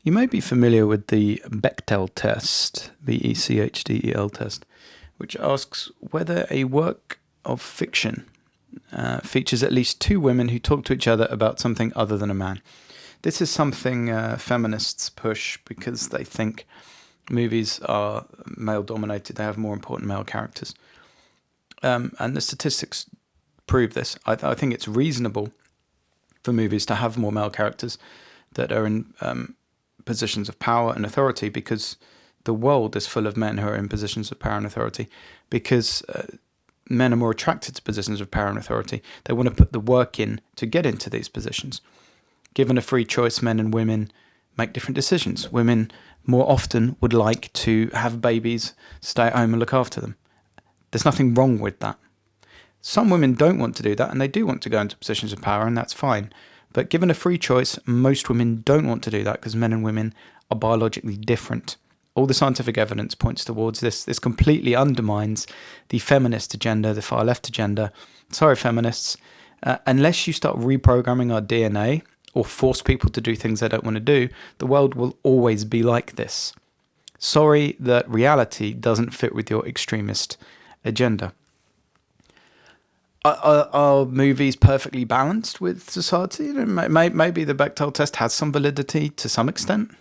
You may be familiar with the Bechdel Test, Bechdel test, which asks whether a work of fiction features at least two women who talk to each other about something other than a man. This is something feminists push because they think movies are male-dominated. They have more important male characters. And the statistics prove this. I think it's reasonable for movies to have more male characters that are in positions of power and authority, because the world is full of men who are in positions of power and authority, because men are more attracted to positions of power and authority. They want to put the work in to get into these positions. Given a free choice, men and women make different decisions. Women more often would like to have babies, stay at home and look after them. There's nothing wrong with that. Some women don't want to do that, and they do want to go into positions of power, and that's fine. But given a free choice, most women don't want to do that because men and women are biologically different. All the scientific evidence points towards this. This completely undermines the feminist agenda, the far left agenda. Sorry, feminists. Unless you start reprogramming our DNA or force people to do things they don't want to do, the world will always be like this. Sorry that reality doesn't fit with your extremist agenda. Are movies perfectly balanced with society? Maybe the Bechdel test has some validity to some extent.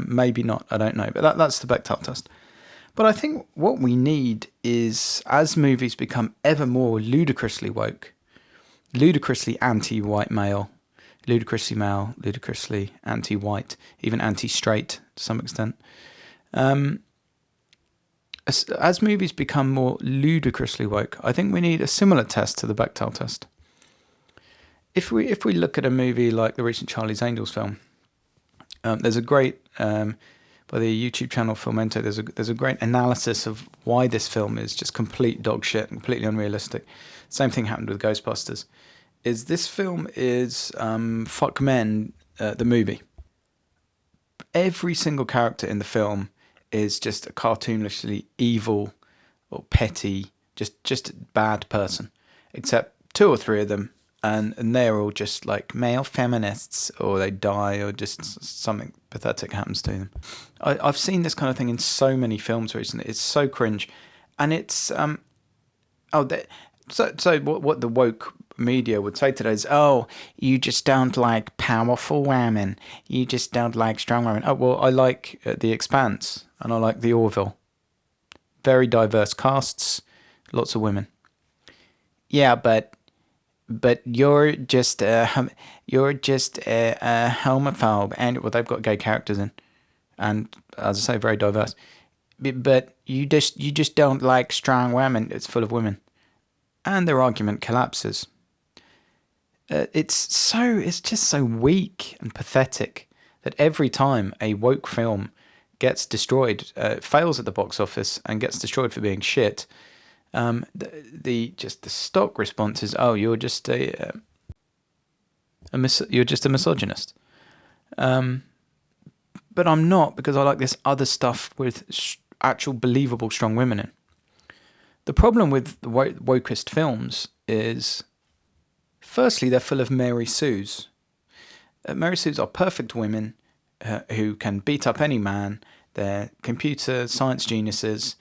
Maybe not, I don't know. But that's the Bechdel test. But I think what we need is, as movies become ever more ludicrously woke, ludicrously anti-white male, ludicrously male, ludicrously anti-white, even anti-straight to some extent, as movies become more ludicrously woke, I think we need a similar test to the Bechdel test. If we look at a movie like the recent Charlie's Angels film, there's a great by the YouTube channel Filmento. There's a great analysis of why this film is just complete dog shit and completely unrealistic. Same thing happened with Ghostbusters. This film is Fuck Men, the movie. Every single character in the film is just a cartoonishly evil or petty, just a bad person, except two or three of them, and they're all just like male feminists, or they die, or just something pathetic happens to them. I've seen this kind of thing in so many films recently. It's so cringe, and it's so what the woke media would say today is, oh, you just don't like powerful women, you just don't like strong women. Oh, well, I like The Expanse, and I like The Orville. Very diverse casts, lots of women. Yeah, but you're just a homophobe, and well, they've got gay characters in, and as I say, very diverse. But you just don't like strong women. It's full of women, and their argument collapses. It's just so weak and pathetic that every time a woke film gets destroyed, fails at the box office and gets destroyed for being shit, the stock response is, oh, you're just a misogynist. But I'm not, because I like this other stuff with actual believable strong women in. The problem with the wokest films is, firstly, they're full of Mary Sues. Mary Sues are perfect women who can beat up any man. They're computer science geniuses.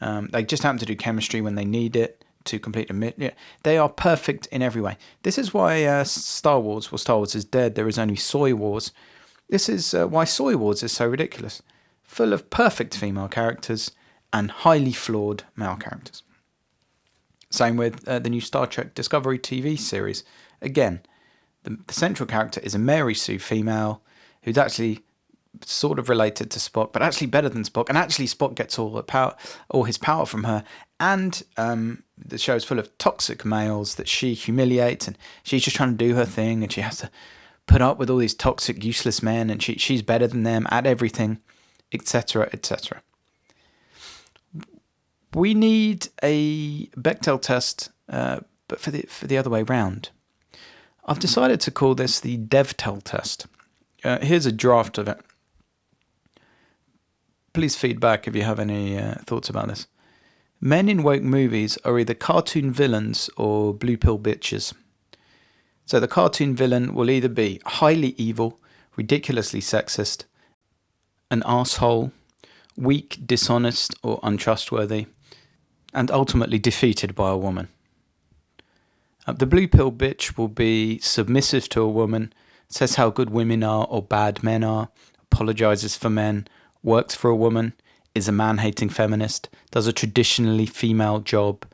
They just happen to do chemistry when they need it to complete a mission. They are perfect in every way. This is why Star Wars is dead. There is only Soy Wars. This is why Soy Wars is so ridiculous. Full of perfect female characters and highly flawed male characters. Same with the new Star Trek Discovery TV series. Again, the central character is a Mary Sue female who's actually sort of related to Spock, but actually better than Spock. And actually Spock gets all his power from her. And the show is full of toxic males that she humiliates, and she's just trying to do her thing, and she has to put up with all these toxic, useless men, and she's better than them at everything, etc., etc. We need a Bechdel test, but for the other way round. I've decided to call this the Devtel Test. Here's a draft of it. Please feedback if you have any thoughts about this. Men in woke movies are either cartoon villains or blue pill bitches. So the cartoon villain will either be highly evil, ridiculously sexist, an asshole, weak, dishonest, or untrustworthy, and ultimately defeated by a woman. The blue pill bitch will be submissive to a woman, says how good women are or bad men are, apologises for men, works for a woman, is a man-hating feminist, does a traditionally female job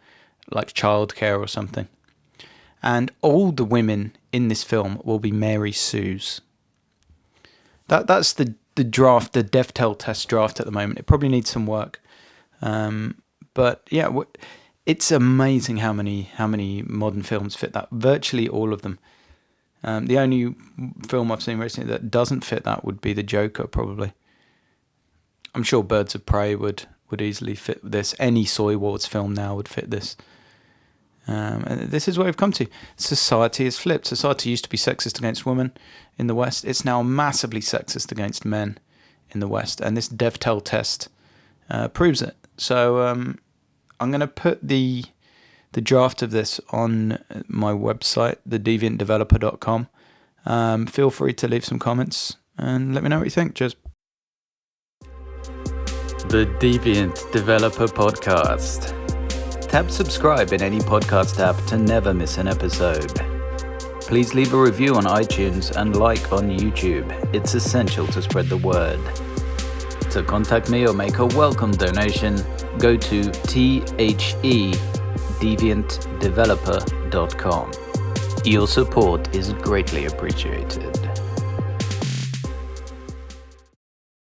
like childcare or something. And all the women in this film will be Mary Sues. That's the draft, the Devtel Test draft at the moment. It probably needs some work. But yeah, it's amazing how many modern films fit that. Virtually all of them. The only film I've seen recently that doesn't fit that would be The Joker, probably. I'm sure Birds of Prey would easily fit this. Any Soy Wars film now would fit this. And this is where we've come to. Society has flipped. Society used to be sexist against women in the West. It's now massively sexist against men in the West. And this Devtel test proves it. So I'm going to put the draft of this on my website, thedeviantdeveloper.com. Feel free to leave some comments and let me know what you think. Cheers. The Deviant Developer Podcast. Tap subscribe in any podcast app to never miss an episode. Please leave a review on iTunes and like on YouTube. It's essential to spread the word. To contact me or make a welcome donation, go to thedeviantdeveloper.com. Your support is greatly appreciated.